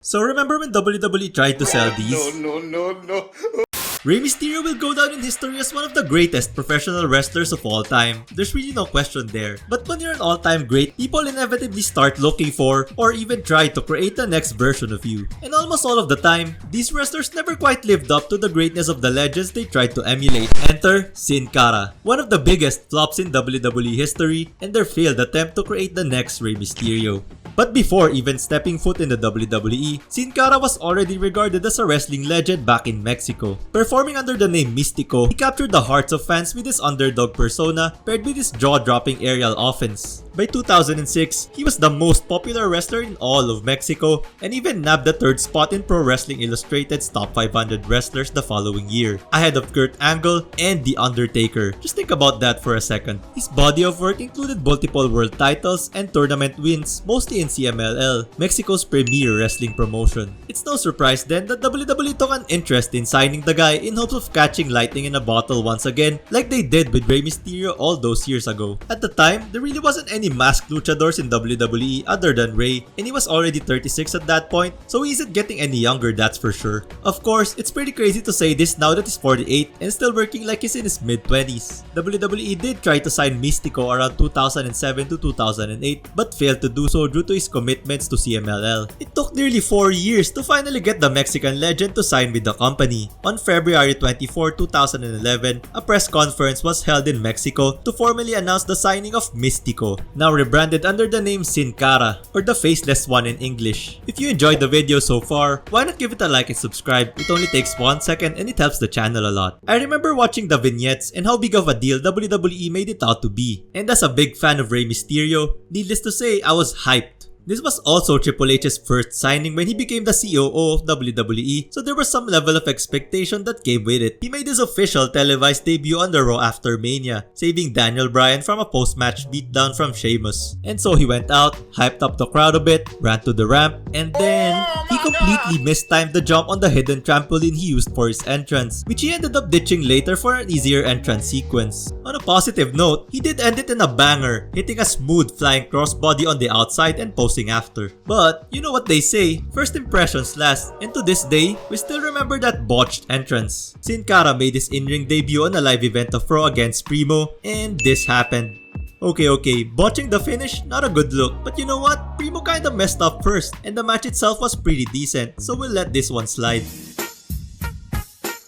So remember when WWE tried to sell these? No. Rey Mysterio will go down in history as one of the greatest professional wrestlers of all time. There's really no question there. But when you're an all-time great, people inevitably start looking for or even try to create the next version of you. And almost all of the time, these wrestlers never quite lived up to the greatness of the legends they tried to emulate. Enter Sin Cara, one of the biggest flops in WWE history and their failed attempt to create the next Rey Mysterio. But before even stepping foot in the WWE, Sin Cara was already regarded as a wrestling legend back in Mexico. Performing under the name Mistico, he captured the hearts of fans with his underdog persona paired with his jaw-dropping aerial offense. By 2006, he was the most popular wrestler in all of Mexico and even nabbed the third spot in Pro Wrestling Illustrated's Top 500 Wrestlers the following year, ahead of Kurt Angle and The Undertaker. Just think about that for a second. His body of work included multiple world titles and tournament wins, mostly in CMLL, Mexico's premier wrestling promotion. It's no surprise then that WWE took an interest in signing the guy in hopes of catching lightning in a bottle once again, like they did with Rey Mysterio all those years ago. At the time, there really wasn't any masked luchadors in WWE other than Rey, and he was already 36 at that point, so he isn't getting any younger, that's for sure. Of course, it's pretty crazy to say this now that he's 48 and still working like he's in his mid-20s. WWE did try to sign Mistico around 2007 to 2008, but failed to do so due to his commitments to CMLL. It took nearly 4 years to finally get the Mexican legend to sign with the company. On February 24, 2011, a press conference was held in Mexico to formally announce the signing of Mistico, now rebranded under the name Sin Cara, or the faceless one in English. If you enjoyed the video so far, why not give it a like and subscribe? It only takes 1 second and it helps the channel a lot. I remember watching the vignettes and how big of a deal WWE made it out to be. And as a big fan of Rey Mysterio, needless to say, I was hyped. This was also Triple H's first signing when he became the COO of WWE, so there was some level of expectation that came with it. He made his official televised debut on the Raw after Mania, saving Daniel Bryan from a post-match beatdown from Sheamus. And so he went out, hyped up the crowd a bit, ran to the ramp, and then he completely mistimed the jump on the hidden trampoline he used for his entrance, which he ended up ditching later for an easier entrance sequence. On a positive note, he did end it in a banger, hitting a smooth flying crossbody on the outside and posting after. But you know what they say, first impressions last, and to this day, we still remember that botched entrance. Sin Cara made his in-ring debut on a live event of Raw against Primo, and this happened. Okay, botching the finish, not a good look, but you know what? Primo kinda messed up first, and the match itself was pretty decent, so we'll let this one slide.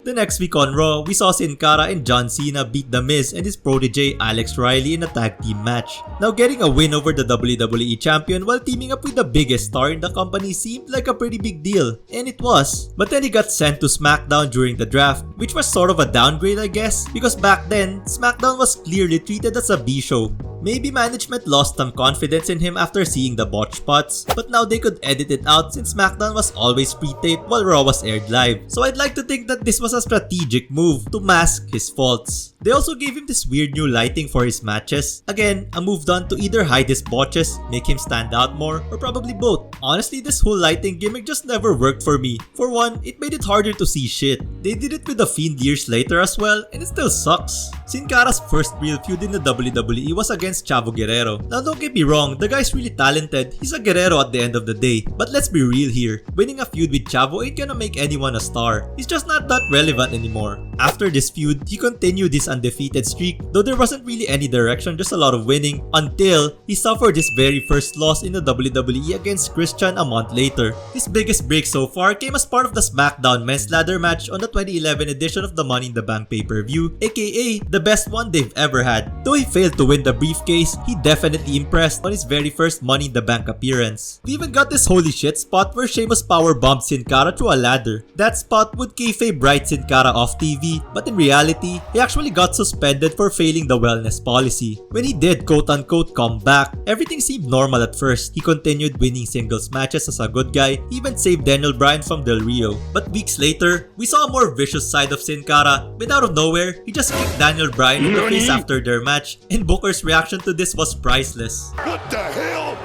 The next week on Raw, we saw Sin Cara and John Cena beat The Miz and his protege Alex Riley in a tag team match. Now getting a win over the WWE champion while teaming up with the biggest star in the company seemed like a pretty big deal, and it was. But then he got sent to SmackDown during the draft, which was sort of a downgrade I guess, because back then, SmackDown was clearly treated as a B-show. Maybe management lost some confidence in him after seeing the botch spots, but now they could edit it out since SmackDown was always pre-taped while Raw was aired live. So I'd like to think that this was a strategic move to mask his faults. They also gave him this weird new lighting for his matches. Again, a move done to either hide his botches, make him stand out more, or probably both. Honestly, this whole lighting gimmick just never worked for me. For one, it made it harder to see shit. They did it with The Fiend years later as well, and it still sucks. Sin Cara's first real feud in the WWE was against Chavo Guerrero. Now don't get me wrong, the guy's really talented, he's a Guerrero at the end of the day. But let's be real here, winning a feud with Chavo ain't gonna make anyone a star. He's just not that relevant anymore. After this feud, he continued his undefeated streak, though there wasn't really any direction, just a lot of winning, until he suffered his very first loss in the WWE against Christian a month later. His biggest break so far came as part of the SmackDown men's ladder match on the 2011 edition of the Money in the Bank pay-per-view, aka the best one they've ever had. Though he failed to win the briefcase, he definitely impressed on his very first Money in the Bank appearance. We even got this holy shit spot where Sheamus powerbombed Sin Cara through a ladder. That spot would kayfabe right Sin Cara off TV, but in reality, he actually got suspended for failing the wellness policy. When he did quote-unquote come back, everything seemed normal at first. He continued winning singles matches as a good guy, even saved Daniel Bryan from Del Rio. But weeks later, we saw a more vicious side of Sin Cara, but out of nowhere, he just kicked Daniel Bryan in the face after their match, and Booker's reaction to this was priceless. What the hell?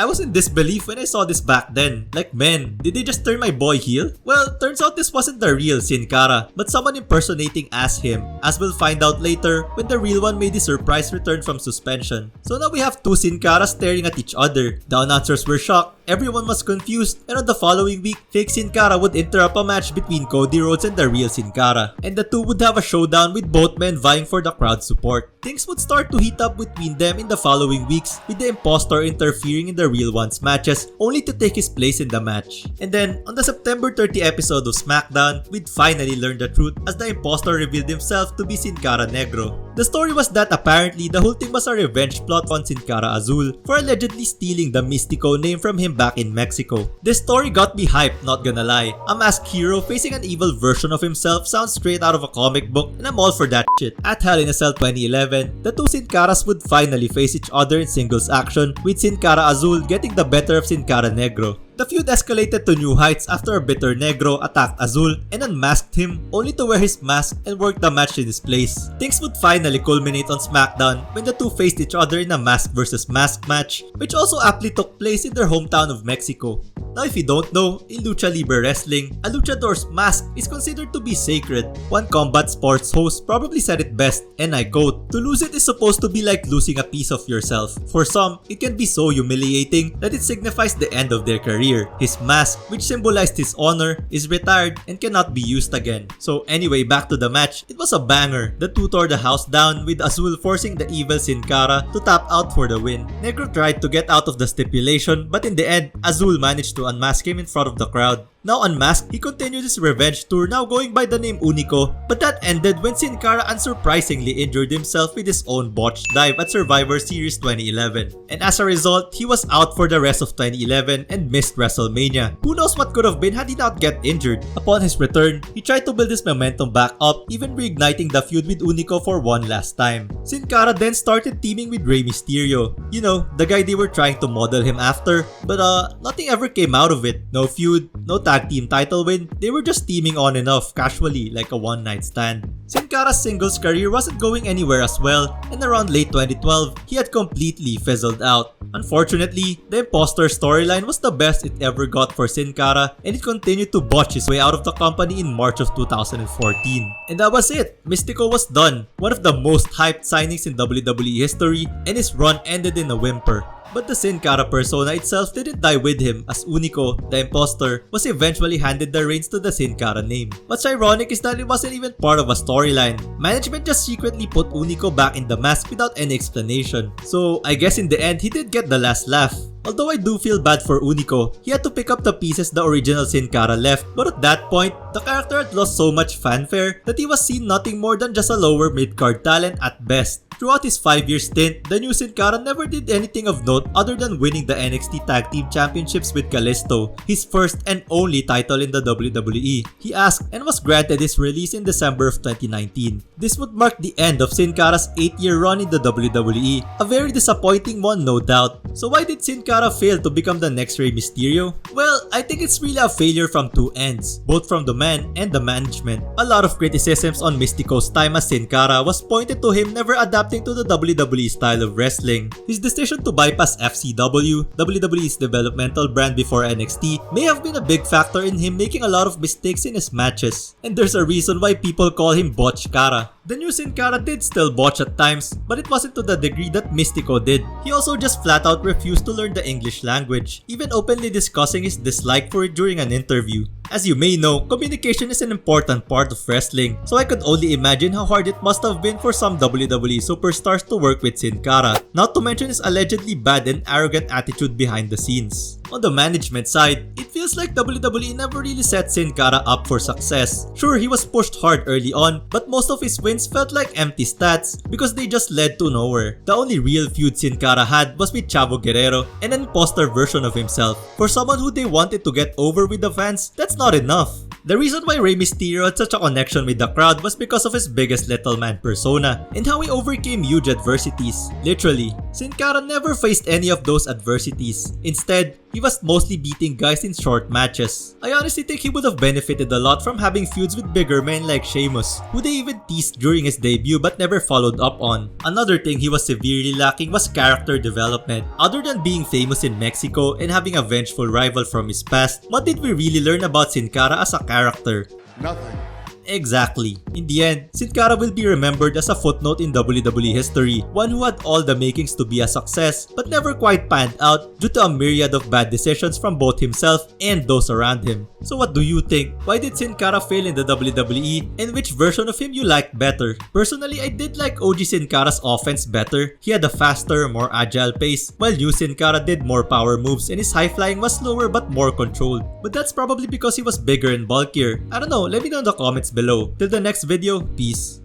I was in disbelief when I saw this back then. Like, man, did they just turn my boy heel? Well, turns out this wasn't the real Sin Cara, but someone impersonating as him, as we'll find out later when the real one made his surprise return from suspension. So now we have two Sin Caras staring at each other. The announcers were shocked, everyone was confused, and on the following week, fake Sin Cara would interrupt a match between Cody Rhodes and the real Sin Cara, and the two would have a showdown with both men vying for the crowd support. Things would start to heat up between them in the following weeks, with the impostor interfering in the real one's matches, only to take his place in the match. And then, on the September 30 episode of SmackDown, we'd finally learn the truth as the impostor revealed himself to be Sin Cara Negro. The story was that apparently the whole thing was a revenge plot on Sin Cara Azul for allegedly stealing the Mistico name from him back in Mexico. This story got me hyped, not gonna lie. A masked hero facing an evil version of himself sounds straight out of a comic book, and I'm all for that shit. At Hell in a Cell 2011, the two Sin Caras would finally face each other in singles action, with Sin Cara Azul getting the better of Sin Cara Negro. The feud escalated to new heights after a bitter Negro attacked Azul and unmasked him, only to wear his mask and work the match in his place. Things would finally culminate on SmackDown when the two faced each other in a mask versus mask match, which also aptly took place in their hometown of Mexico. Now, if you don't know, in Lucha Libre Wrestling, a luchador's mask is considered to be sacred. One combat sports host probably said it best, and I quote, "To lose it is supposed to be like losing a piece of yourself. For some, it can be so humiliating that it signifies the end of their career. His mask, which symbolized his honor, is retired and cannot be used again." So anyway, back to the match. It was a banger. The two tore the house down, with Azul forcing the evil Sin Cara to tap out for the win. Negro tried to get out of the stipulation, but in the end, Azul managed to unmask him in front of the crowd. Now unmasked, he continued his revenge tour, now going by the name Unico, but that ended when Sin Cara unsurprisingly injured himself with his own botched dive at Survivor Series 2011. And as a result, he was out for the rest of 2011 and missed WrestleMania. Who knows what could have been had he not get injured. Upon his return, he tried to build his momentum back up, even reigniting the feud with Unico for one last time. Sin Cara then started teaming with Rey Mysterio. You know, the guy they were trying to model him after, but nothing ever came out of it. No feud, no tag team title win, they were just teaming on and off casually like a one-night stand. Sin Cara's singles career wasn't going anywhere as well, and around late 2012, he had completely fizzled out. Unfortunately, the imposter storyline was the best it ever got for Sin Cara, and it continued to botch his way out of the company in March of 2014. And that was it. Mistico was done, one of the most hyped signings in WWE history, and his run ended in a whimper. But the Sin Cara persona itself didn't die with him, as Unico, the imposter, was eventually handed the reins to the Sin Cara name. What's ironic is that it wasn't even part of a storyline. Management just secretly put Unico back in the mask without any explanation. So I guess in the end, he did get the last laugh. Although I do feel bad for Unico, he had to pick up the pieces the original Sin Cara left, but at that point, the character had lost so much fanfare that he was seen nothing more than just a lower mid-card talent at best. Throughout his 5-year stint, the new Sin Cara never did anything of note other than winning the NXT Tag Team Championships with Kalisto, his first and only title in the WWE. He asked and was granted his release in December of 2019. This would mark the end of Sin Cara's 8-year run in the WWE, a very disappointing one no doubt. So why did Sin Cara fail to become the next Rey Mysterio? Well, I think it's really a failure from two ends, both from the man and the management. A lot of criticisms on Mistico's time as Sin Cara was pointed to him never adapting to the WWE style of wrestling. His decision to bypass FCW, WWE's developmental brand before NXT, may have been a big factor in him making a lot of mistakes in his matches. And there's a reason why people call him Botched Cara. The new Sin Cara did still botch at times, but it wasn't to the degree that Mistico did. He also just flat out refused to learn the English language, even openly discussing his dislike for it during an interview. As you may know, communication is an important part of wrestling, so I could only imagine how hard it must have been for some WWE superstars to work with Sin Cara, not to mention his allegedly bad and arrogant attitude behind the scenes. On the management side, it feels like WWE never really set Sin Cara up for success. Sure, he was pushed hard early on, but most of his wins felt like empty stats because they just led to nowhere. The only real feud Sin Cara had was with Chavo Guerrero, and an imposter version of himself. For someone who they wanted to get over with the fans, that's not enough. The reason why Rey Mysterio had such a connection with the crowd was because of his biggest little man persona and how he overcame huge adversities. Literally, Sin Cara never faced any of those adversities. Instead, he was mostly beating guys in short matches. I honestly think he would have benefited a lot from having feuds with bigger men like Sheamus, who they even teased during his debut but never followed up on. Another thing he was severely lacking was character development. Other than being famous in Mexico and having a vengeful rival from his past, what did we really learn about Sin Cara as a character? Nothing. Exactly. In the end, Sin Cara will be remembered as a footnote in WWE history, one who had all the makings to be a success but never quite panned out due to a myriad of bad decisions from both himself and those around him. So what do you think? Why did Sin Cara fail in the WWE, and which version of him you liked better? Personally, I did like OG Sin Cara's offense better. He had a faster, more agile pace, while new Sin Cara did more power moves and his high flying was slower but more controlled. But that's probably because he was bigger and bulkier. I don't know, let me know in the comments below. Till the next video, peace.